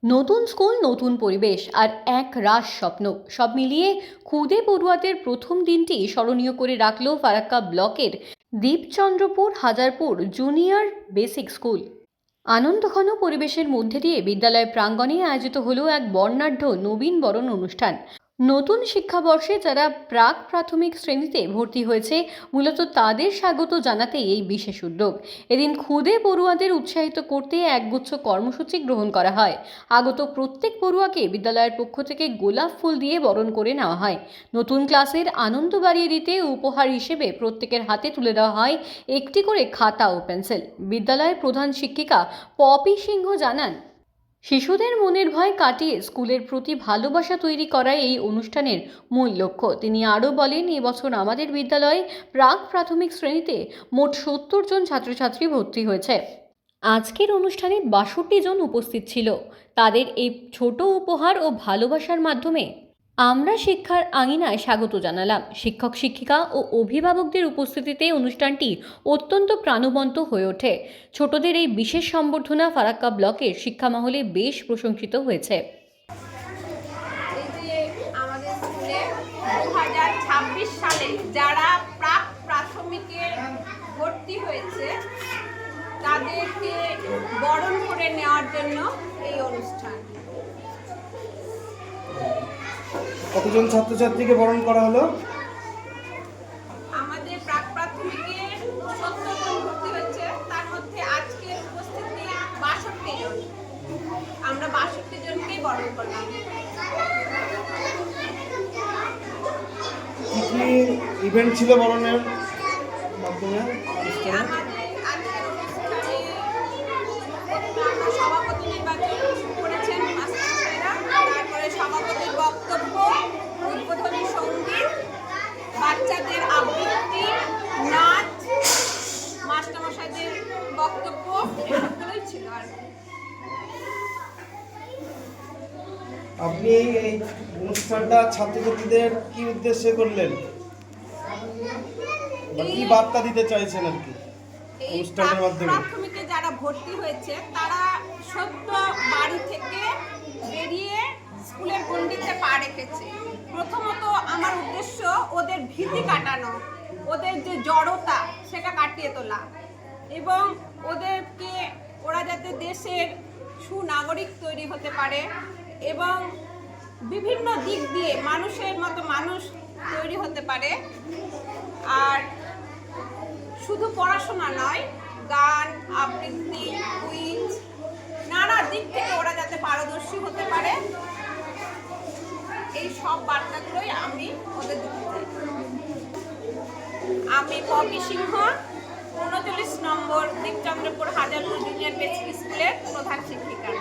নতুন স্কুল, নতুন পরিবেশ আর এক রাশ স্বপ্ন সব মিলিয়ে খুদে পড়ুয়াদের প্রথম দিনটি স্মরণীয় করে রাখল ফারাক্কা ব্লকের দীপচন্দ্রপুর হাজারপুর জুনিয়র বেসিক স্কুল। আনন্দঘন পরিবেশের মধ্যে দিয়ে বিদ্যালয় প্রাঙ্গণে আয়োজিত হলো এক বর্ণাঢ্য নবীন বরণ অনুষ্ঠান। নতুন শিক্ষাবর্ষে যারা প্রাক প্রাথমিক শ্রেণীতে ভর্তি হয়েছে, মূলত তাদের স্বাগত জানাতে এই বিশেষ উদ্যোগ। এদিন খুদে পড়ুয়াদের উৎসাহিত করতে একগুচ্ছ কর্মসূচি গ্রহণ করা হয়। আগত প্রত্যেক পড়ুয়াকে বিদ্যালয়ের পক্ষ থেকে গোলাপ ফুল দিয়ে বরণ করে নেওয়া হয়। নতুন ক্লাসের আনন্দ বাড়িয়ে দিতে উপহার হিসেবে প্রত্যেকের হাতে তুলে দেওয়া হয় একটি করে খাতা ও পেন্সিল। বিদ্যালয়ের প্রধান শিক্ষিকা পপি সিংহ জানান, শিশুদের মনের ভয় কাটিয়ে স্কুলের প্রতি ভালোবাসা তৈরি করাই এই অনুষ্ঠানের মূল লক্ষ্য। তিনি আরও বলেন, এবছর আমাদের বিদ্যালয়ে প্রাক প্রাথমিক শ্রেণীতে মোট 70 জন ছাত্রছাত্রী ভর্তি হয়েছে। আজকের অনুষ্ঠানে 62 জন উপস্থিত ছিল। তাদের এই ছোট উপহার ও ভালোবাসার মাধ্যমে আমরা শিক্ষার আঙিনায় স্বাগত জানালাম। শিক্ষক শিক্ষিকা ও অভিভাবকদের উপস্থিতিতে অনুষ্ঠানটি অত্যন্ত প্রাণবন্ত হয়ে ওঠে। ছোটদের এই বিশেষ সম্বর্ধনা ফারাক্কা ব্লকের শিক্ষা মহলে বেশ প্রশংসিত হয়েছে। এই যে আমাদের স্কুলে 2026 সালে যারা প্রাক প্রাথমিকে ভর্তি হয়েছে তাদেরকে বরণ করে নেওয়ার জন্য এই অনুষ্ঠান। কতজন ছাত্রছাত্রীকে বরণ করা হলো? আমাদের প্রাক প্রাথমিকে 70 জন ভর্তি হয়েছে, তার মধ্যে আজকের উপস্থিতি 62 জন। আমরা 62 জনকেই বরণ করলাম। কি কি ইভেন্ট ছিল বরণের মাধ্যমে? আমাদের আজকের অনুষ্ঠানে আমরা সভাপতি নির্বাচন করেছেন মাস্টারমশাইরা, তারপরে সভাপতির বক্তব্য, উদ্বোধনী সঙ্গীত, বাচ্চাদের আবৃত্তি, নাচ, মাস্টারমশাইদের বক্তব্য, এসবগুলোই ছিল। আর আপনি এই অনুষ্ঠানটা ছাত্রছাত্রীদের কি উদ্দেশ্যে করলেন বা কি বার্তা দিতে চাইছেন আর কি এই অনুষ্ঠানের মাধ্যমে? প্রাথমিকে যারা ভর্তি হয়েছে তারা সত্য বাড়ি থেকে বেরিয়ে স্কুলের গণ্ডিতে পা রেখেছে। প্রথমত আমার উদ্দেশ্য ওদের ভীতি কাটানো, ওদের যে জড়তা সেটা কাটিয়ে তোলা, এবং ওদেরকে ওরা যাতে দেশের সুনাগরিক তৈরি হতে পারে এবং বিভিন্ন দিক দিয়ে মানুষের মতো মানুষ তৈরি হতে পারে। আর শুধু পড়াশোনা নয়, গান, আবৃত্তি, কুইজ, নানা দিক থেকে ওরা যাতে পারদর্শী হতে পারে, এই সব বার্তাগুলোই আমি ওদের দিতে চাই। আমি পপি সিংহ, 39 নম্বর দীপচন্দ্রপুর হাজারপুর জুনিয়র বেসিক স্কুলের প্রধান শিক্ষিকা।